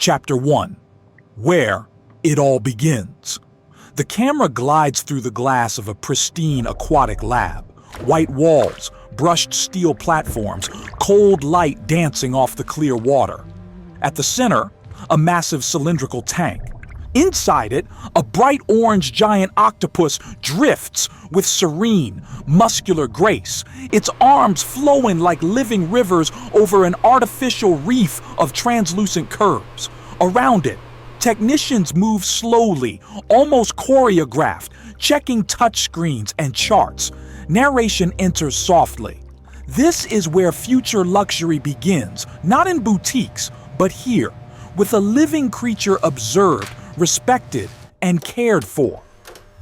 Chapter 1. Where it all begins. The camera glides through the glass of a pristine aquatic lab. White walls, brushed steel platforms, cold light dancing off the clear water. At the center, a massive cylindrical tank. Inside it, a bright orange giant octopus drifts with serene, muscular grace, its arms flowing like living rivers over an artificial reef of translucent curves. Around it, technicians move slowly, almost choreographed, checking touchscreens and charts. Narration enters softly. This is where future luxury begins, not in boutiques, but here, with a living creature observed, respected, and cared for.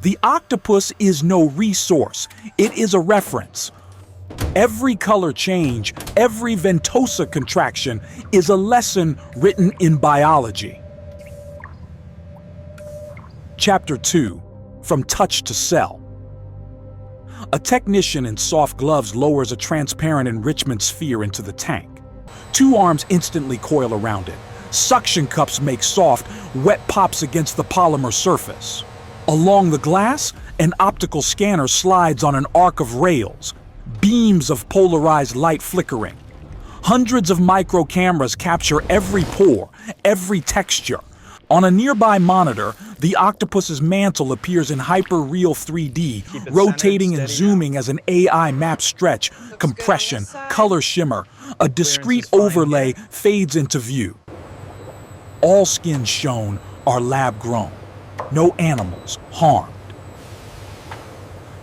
The octopus is no resource, it is a reference. Every color change, every ventosa contraction is a lesson written in biology. Chapter 2. From Touch to Cell. A technician in soft gloves lowers a transparent enrichment sphere into the tank. Two arms instantly coil around it. Suction cups make soft, wet pops against the polymer surface. Along the glass, an optical scanner slides on an arc of rails, beams of polarized light flickering. Hundreds of micro cameras capture every pore, every texture. On a nearby monitor, the octopus's mantle appears in hyper-real 3D, rotating and zooming as an AI map stretch, compression, color shimmer. A discrete overlay fades into view. All skins shown are lab-grown. No animals harmed.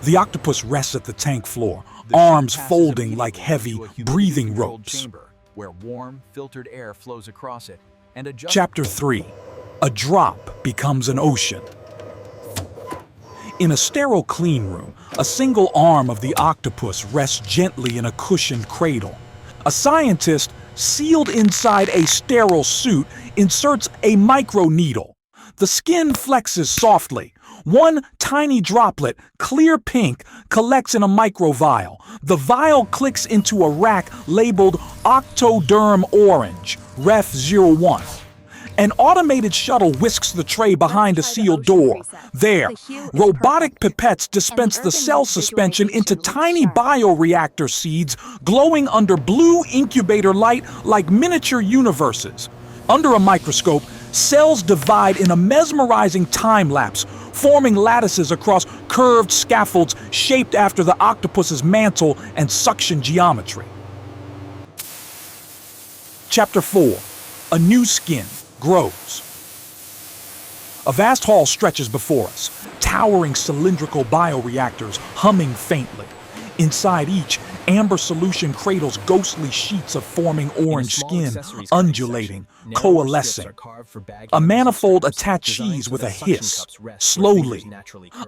The octopus rests at the tank floor, arms folding like heavy, breathing ropes. Where warm, filtered air flows across it. Chapter 3. A drop becomes an ocean. In a sterile clean room, a single arm of the octopus rests gently in a cushioned cradle. A scientist, sealed inside a sterile suit, inserts a microneedle. The skin flexes softly. One tiny droplet, clear pink, collects in a microvial. The vial clicks into a rack labeled Octoderm Orange, Ref 01. An automated shuttle whisks the tray behind a sealed door. There, robotic pipettes dispense the cell suspension into tiny bioreactor seeds glowing under blue incubator light like miniature universes. Under a microscope, cells divide in a mesmerizing time-lapse, forming lattices across curved scaffolds shaped after the octopus's mantle and suction geometry. Chapter 4. A new skin grows. A vast hall stretches before us, towering cylindrical bioreactors humming faintly. Inside each, amber solution cradles ghostly sheets of forming orange skin, undulating, coalescing. A manifold attaches with a hiss. Slowly,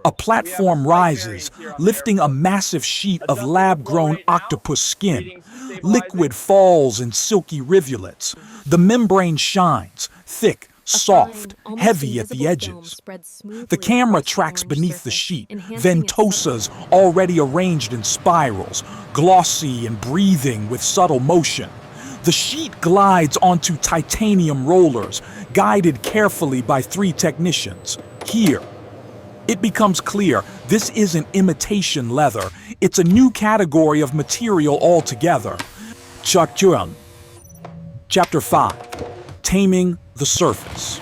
a platform rises, lifting a massive sheet of lab-grown octopus skin. Liquid falls in silky rivulets. The membrane shines, thick, soft, heavy at the edges. The camera tracks beneath the sheet, ventosas already arranged in spirals, glossy and breathing with subtle motion. The sheet glides onto titanium rollers, guided carefully by 3 technicians. Here, it becomes clear this isn't imitation leather, it's a new category of material altogether. Chapter 5. Taming the surface.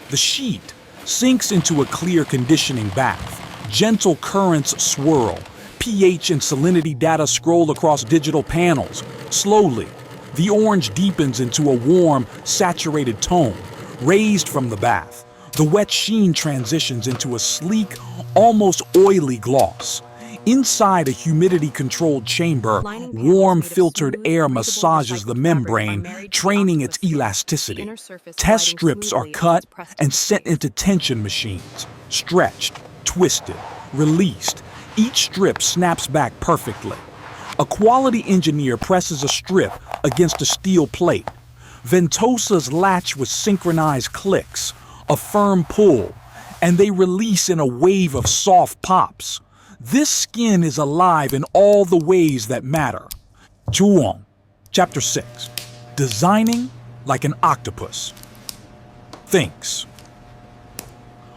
The sheet sinks into a clear conditioning bath. Gentle currents swirl. pH and salinity data scroll across digital panels. Slowly, the orange deepens into a warm, saturated tone, raised from the bath. The wet sheen transitions into a sleek, almost oily gloss. Inside a humidity-controlled chamber, warm filtered air massages the membrane, training its elasticity. Test strips are cut and sent into tension machines. Stretched, twisted, released. Each strip snaps back perfectly. A quality engineer presses a strip against a steel plate. Ventosas latch with synchronized clicks, a firm pull, and they release in a wave of soft pops. This skin is alive in all the ways that matter. Chapter 6. Designing like an octopus. thinks.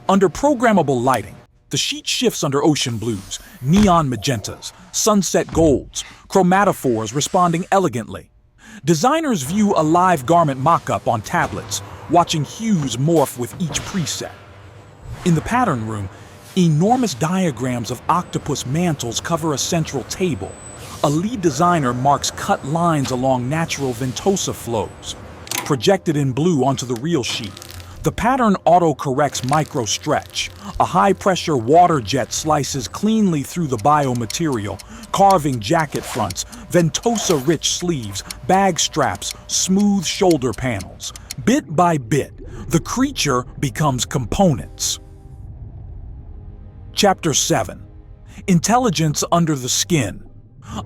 Under programmable lighting, the sheet shifts under ocean blues, neon magentas, sunset golds, chromatophores responding elegantly. Designers view a live garment mock-up on tablets, watching hues morph with each preset. In the pattern room, enormous diagrams of octopus mantles cover a central table. A lead designer marks cut lines along natural ventosa flows. Projected in blue onto the reel sheet, the pattern auto-corrects micro-stretch. A high-pressure water jet slices cleanly through the biomaterial, carving jacket fronts, ventosa-rich sleeves, bag straps, smooth shoulder panels. Bit by bit, the creature becomes components. Chapter 7. Intelligence under the skin.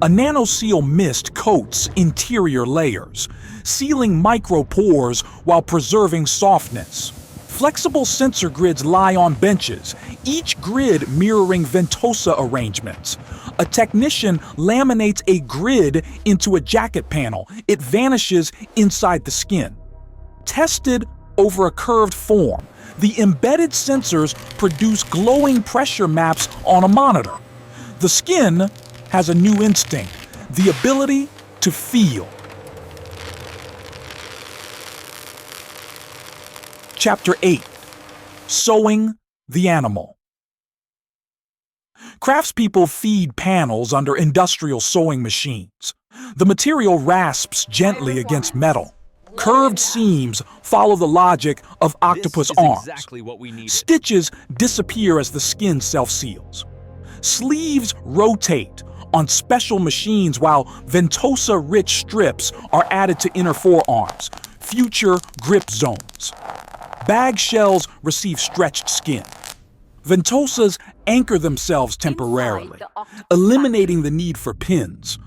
A nanoseal mist coats interior layers, sealing micropores while preserving softness. Flexible sensor grids lie on benches, each grid mirroring ventosa arrangements. A technician laminates a grid into a jacket panel. It vanishes inside the skin. Tested over a curved form, the embedded sensors produce glowing pressure maps on a monitor. The skin has a new instinct, the ability to feel. Chapter 8. Sewing the Animal. Craftspeople feed panels under industrial sewing machines. The material rasps gently against metal. Curved seams follow the logic of octopus arms. Exactly what we needed. Stitches disappear as the skin self-seals. Sleeves rotate on special machines while ventosa-rich strips are added to inner forearms, future grip zones. Bag shells receive stretched skin. Ventosas anchor themselves temporarily, eliminating the need for pins.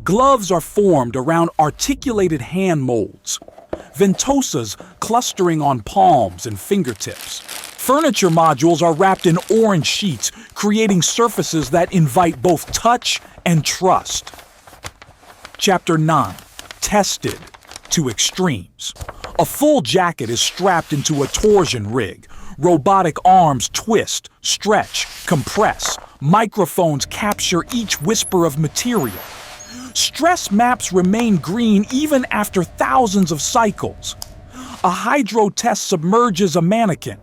Gloves are formed around articulated hand molds. Ventosas clustering on palms and fingertips. Furniture modules are wrapped in orange sheets, creating surfaces that invite both touch and trust. Chapter 9. Tested to extremes. A full jacket is strapped into a torsion rig. Robotic arms twist, stretch, compress. Microphones capture each whisper of material. Stress maps remain green even after thousands of cycles. A hydro test submerges a mannequin.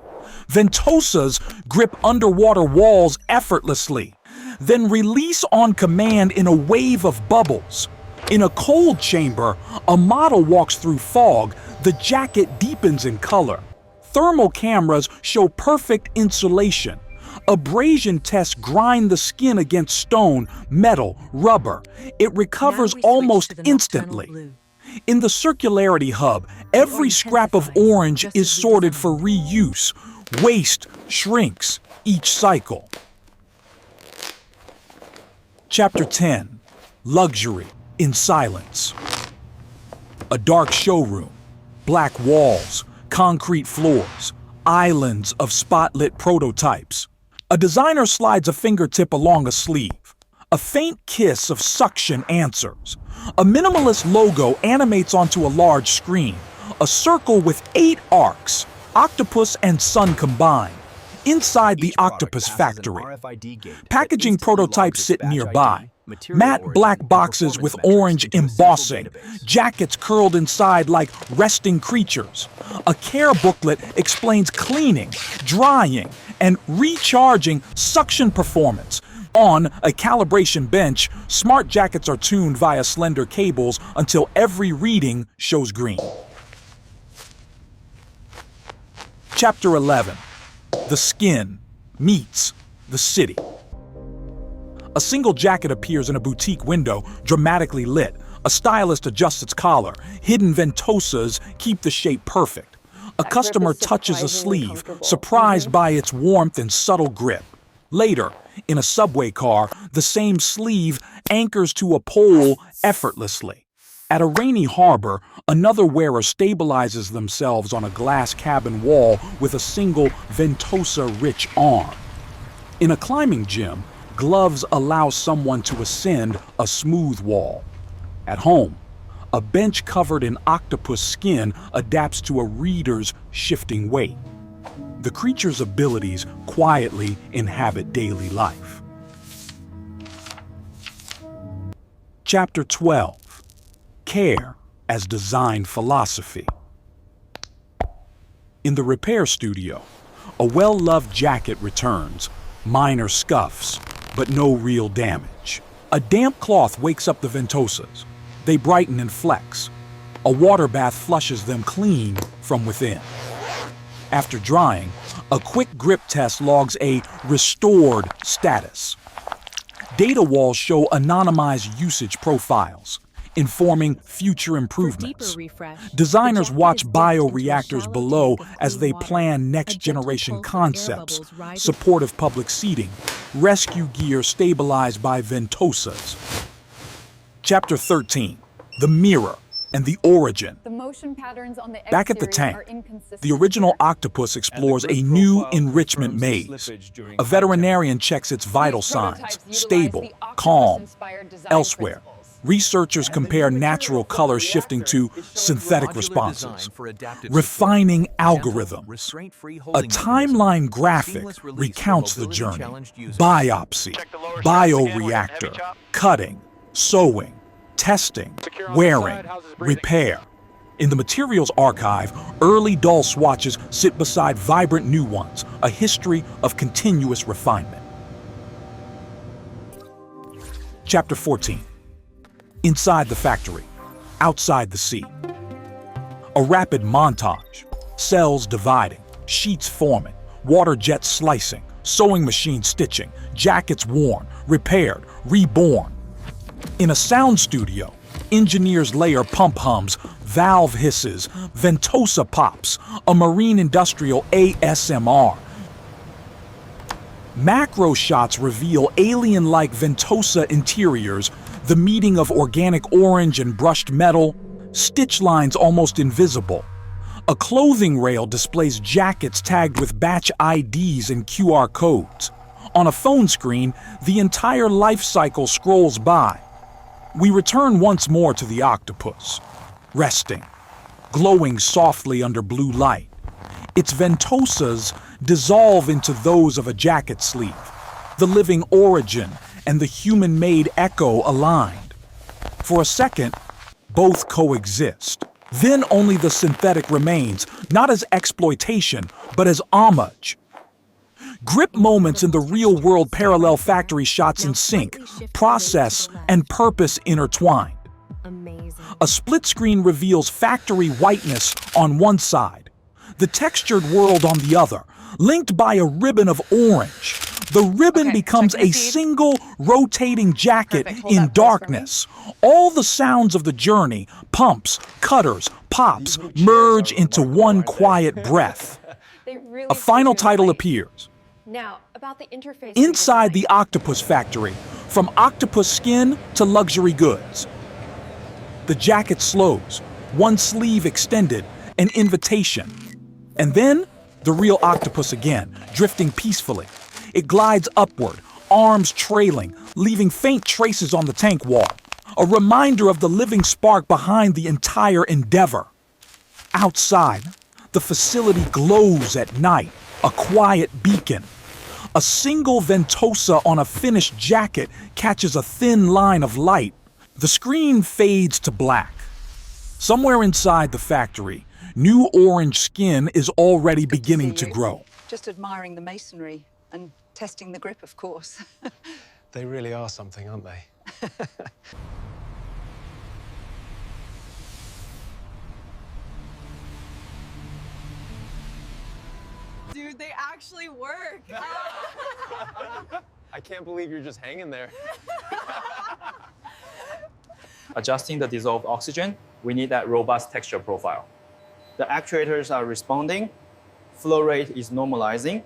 Ventosas grip underwater walls effortlessly, then release on command in a wave of bubbles. In a cold chamber, a model walks through fog. The jacket deepens in color. Thermal cameras show perfect insulation. Abrasion tests grind the skin against stone, metal, rubber. It recovers almost instantly. In the circularity hub, every scrap of orange is sorted for reuse. Waste shrinks each cycle. Chapter 10. Luxury in silence. A dark showroom, black walls, concrete floors, islands of spotlit prototypes. A designer slides a fingertip along a sleeve. A faint kiss of suction answers. A minimalist logo animates onto a large screen. A circle with 8 arcs, octopus and sun combined. Inside the octopus factory. Packaging prototypes sit nearby. Matte black boxes with orange embossing. Jackets curled inside like resting creatures. A care booklet explains cleaning, drying, and recharging suction performance. On a calibration bench, smart jackets are tuned via slender cables until every reading shows green. Chapter 11. The skin meets the city. A single jacket appears in a boutique window, dramatically lit. A stylist adjusts its collar. Hidden ventosas keep the shape perfect. A customer touches a sleeve, surprised by its warmth and subtle grip. Later, in a subway car, the same sleeve anchors to a pole effortlessly. At a rainy harbor, another wearer stabilizes themselves on a glass cabin wall with a single ventosa-rich arm. In a climbing gym, gloves allow someone to ascend a smooth wall. At home, A bench covered in octopus skin adapts to a reader's shifting weight. The creature's abilities quietly inhabit daily life. Chapter 12. Care as Design Philosophy. In the repair studio, a well-loved jacket returns, minor scuffs, but no real damage. A damp cloth wakes up the ventosas. They brighten and flex. A water bath flushes them clean from within. After drying, a quick grip test logs a restored status. Data walls show anonymized usage profiles, informing future improvements. Designers watch bioreactors below as they plan next-generation concepts, supportive public seating, rescue gear stabilized by ventosas. Chapter 13. The Mirror and the Origin. The motion patterns on the Back at the tank, the original Octopus explores a new enrichment maze. A veterinarian checks its vital signs, stable, calm. Elsewhere, researchers compare natural color shifting to synthetic responses, refining algorithms. A timeline graphic recounts the journey: biopsy, bioreactor, cutting, sewing, testing, wearing, repair. In the materials archive, early dull swatches sit beside vibrant new ones, a history of continuous refinement. Chapter 14. Inside the factory, outside the sea. A rapid montage. Cells dividing, sheets forming, water jets slicing, sewing machine stitching, jackets worn, repaired, reborn. In a sound studio, engineers layer pump hums, valve hisses, ventosa pops, a marine industrial ASMR. Macro shots reveal alien-like ventosa interiors, the meeting of organic orange and brushed metal, stitch lines almost invisible. A clothing rail displays jackets tagged with batch IDs and QR codes. On a phone screen, the entire life cycle scrolls by. We return once more to the octopus, resting, glowing softly under blue light. Its ventosas dissolve into those of a jacket sleeve, the living origin and the human-made echo aligned. For a second, both coexist. Then only the synthetic remains, not as exploitation, but as homage. Grip moments in the real-world parallel factory shots in sync, process and purpose intertwined. A split screen reveals factory whiteness on one side, the textured world on the other, linked by a ribbon of orange. The ribbon becomes a single rotating jacket in darkness. All the sounds of the journey, pumps, cutters, pops, merge into one quiet breath. A final title appears. Now, about the interface. Inside the octopus factory, from octopus skin to luxury goods. The jacket slows, one sleeve extended, an invitation. And then, the real octopus again, drifting peacefully. It glides upward, arms trailing, leaving faint traces on the tank wall. A reminder of the living spark behind the entire endeavor. Outside, the facility glows at night, a quiet beacon. A single ventosa on a finished jacket catches a thin line of light. The screen fades to black. Somewhere inside the factory, new orange skin is already beginning to grow. Just admiring the masonry and testing the grip, of course. They really are something, aren't they? Dude, they actually work. I can't believe you're just hanging there. Adjusting the dissolved oxygen, we need that robust texture profile. The actuators are responding, flow rate is normalizing.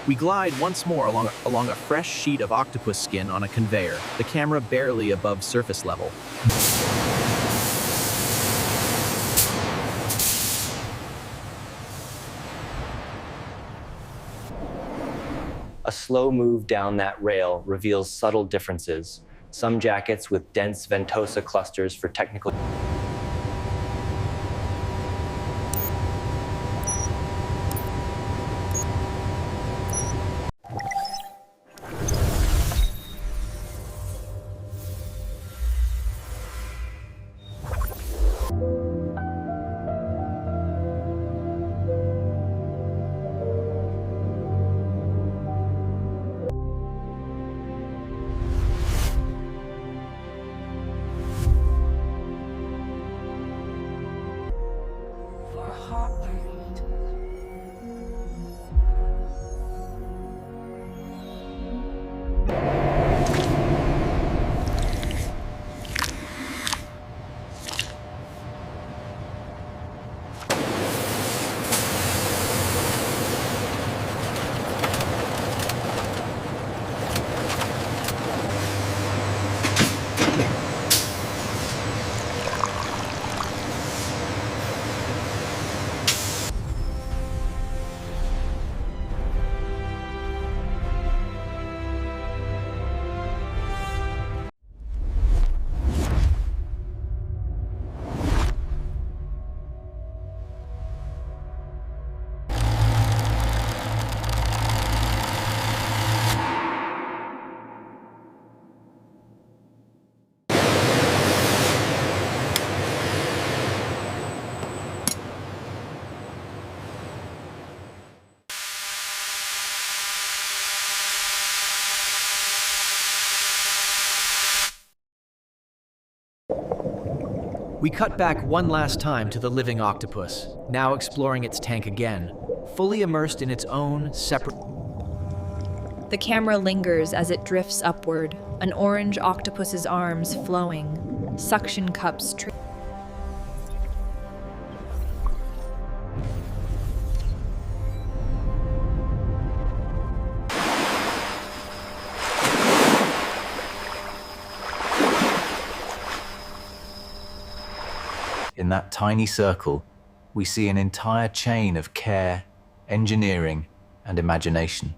We glide once more along a fresh sheet of octopus skin on a conveyor, the camera barely above surface level. A slow move down that rail reveals subtle differences. Some jackets with dense ventosa clusters for technical. We cut back one last time to the living octopus, now exploring its tank again, fully immersed in its own separate. The camera lingers as it drifts upward, an orange octopus's arms flowing, suction cups. In that tiny circle, we see an entire chain of care, engineering, and imagination.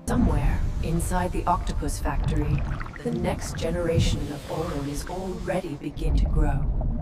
Somewhere inside the octopus factory, the next generation of oil is already beginning to grow.